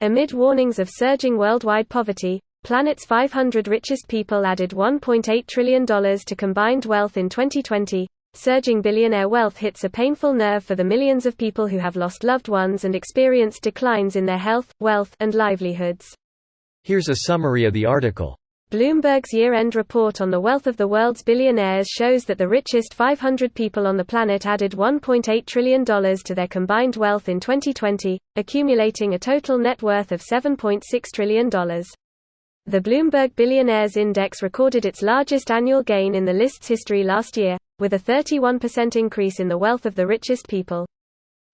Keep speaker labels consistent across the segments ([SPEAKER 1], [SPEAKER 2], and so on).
[SPEAKER 1] Amid warnings of surging worldwide poverty, planet's 500 richest people added $1.8 trillion to combined wealth in 2020. Surging billionaire wealth hits a painful nerve for the millions of people who have lost loved ones and experienced declines in their health, wealth, and livelihoods.
[SPEAKER 2] Here's a summary of the article.
[SPEAKER 1] Bloomberg's year-end report on the wealth of the world's billionaires shows that the richest 500 people on the planet added $1.8 trillion to their combined wealth in 2020, accumulating a total net worth of $7.6 trillion. The Bloomberg Billionaires Index recorded its largest annual gain in the list's history last year, with a 31% increase in the wealth of the richest people.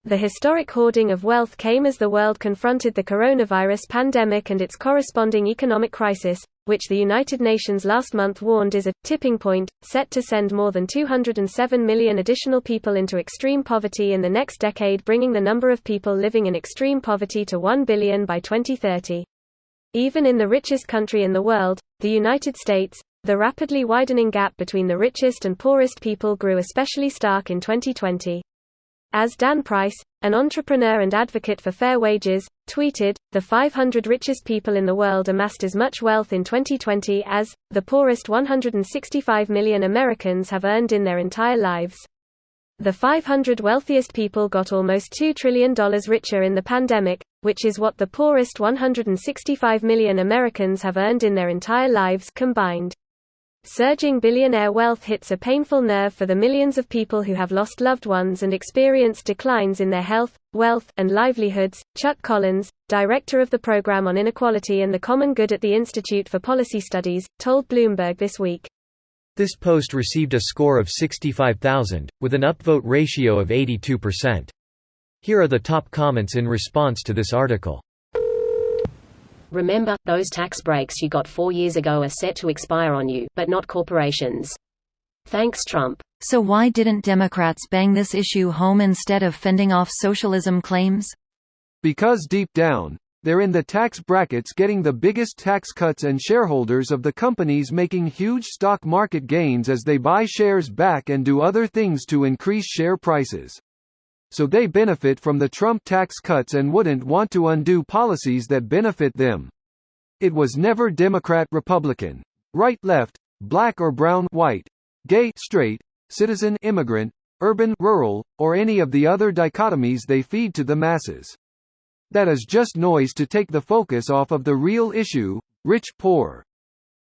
[SPEAKER 1] The historic hoarding of wealth came as the world confronted the coronavirus pandemic and its corresponding economic crisis, which the United Nations last month warned is a tipping point, set to send more than 207 million additional people into extreme poverty in the next decade, bringing the number of people living in extreme poverty to 1 billion by 2030. Even in the richest country in the world, the United States, the rapidly widening gap between the richest and poorest people grew especially stark in 2020. As Dan Price, an entrepreneur and advocate for fair wages, tweeted, the 500 richest people in the world amassed as much wealth in 2020 as the poorest 165 million Americans have earned in their entire lives. The 500 wealthiest people got almost $2 trillion richer in the pandemic, which is what the poorest 165 million Americans have earned in their entire lives combined. Surging billionaire wealth hits a painful nerve for the millions of people who have lost loved ones and experienced declines in their health, wealth, and livelihoods. Chuck Collins, director of the Program on Inequality and the Common Good at the Institute for Policy Studies, told Bloomberg this week.
[SPEAKER 2] This post received a score of 65,000, with an upvote ratio of 82%. Here are the top comments in response to this article.
[SPEAKER 3] Remember, those tax breaks you got 4 years ago are set to expire on you, but not corporations. Thanks, Trump.
[SPEAKER 4] So why didn't Democrats bang this issue home instead of fending off socialism claims?
[SPEAKER 5] Because deep down, they're in the tax brackets getting the biggest tax cuts and shareholders of the companies making huge stock market gains as they buy shares back and do other things to increase share prices. So they benefit from the Trump tax cuts and wouldn't want to undo policies that benefit them. It was never Democrat-Republican, right-left, black or brown, white, gay, straight, citizen, immigrant, urban, rural, or any of the other dichotomies they feed to the masses. That is just noise to take the focus off of the real issue, rich-poor.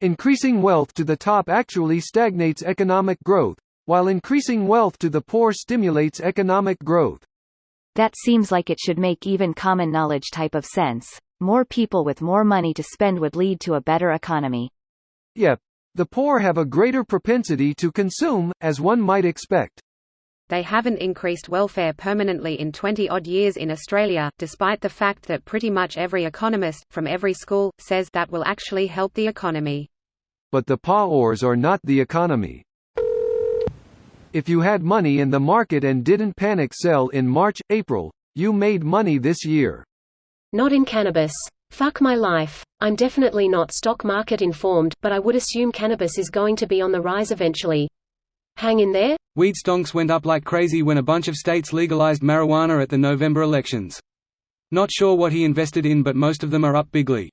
[SPEAKER 5] Increasing wealth to the top actually stagnates economic growth, while increasing wealth to the poor stimulates economic growth.
[SPEAKER 4] That seems like it should make even common knowledge type of sense. More people with more money to spend would lead to a better economy.
[SPEAKER 5] Yep. The poor have a greater propensity to consume, as one might expect.
[SPEAKER 6] They haven't increased welfare permanently in 20-odd years in Australia, despite the fact that pretty much every economist, from every school, says that will actually help the economy.
[SPEAKER 5] But the poors are not the economy. If you had money in the market and didn't panic sell in March, April, you made money this year.
[SPEAKER 3] Not in cannabis. Fuck my life. I'm definitely not stock market informed, but I would assume cannabis is going to be on the rise eventually. Hang in there?
[SPEAKER 7] Weed stonks went up like crazy when a bunch of states legalized marijuana at the November elections. Not sure what he invested in, but most of them are up bigly.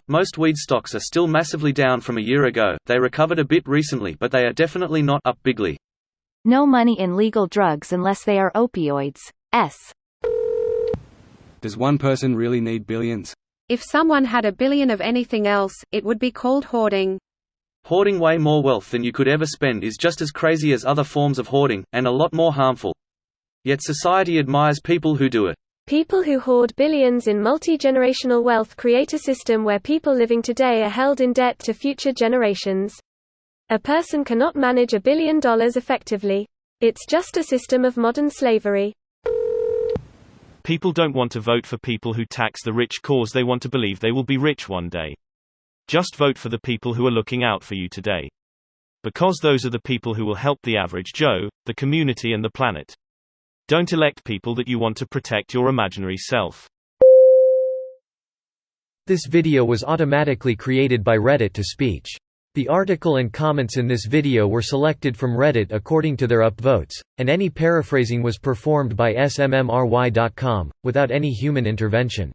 [SPEAKER 8] Most weed stocks are still massively down from a year ago. They recovered a bit recently, but they are definitely not up bigly.
[SPEAKER 4] No money in legal drugs unless they are opioids.
[SPEAKER 7] Does one person really need billions?
[SPEAKER 6] If someone had $1 billion of anything else, it would be called hoarding.
[SPEAKER 8] Hoarding way more wealth than you could ever spend is just as crazy as other forms of hoarding, and a lot more harmful. Yet society admires people who do it.
[SPEAKER 1] People who hoard billions in multi-generational wealth create a system where people living today are held in debt to future generations. A person cannot manage $1 billion effectively. It's just a system of modern slavery.
[SPEAKER 9] People don't want to vote for people who tax the rich cause they want to believe they will be rich one day. Just vote for the people who are looking out for you today. Because those are the people who will help the average Joe, the community and the planet. Don't elect people that you want to protect your imaginary self.
[SPEAKER 2] This video was automatically created by Reddit to speech. The article and comments in this video were selected from Reddit according to their upvotes, and any paraphrasing was performed by smmry.com, without any human intervention.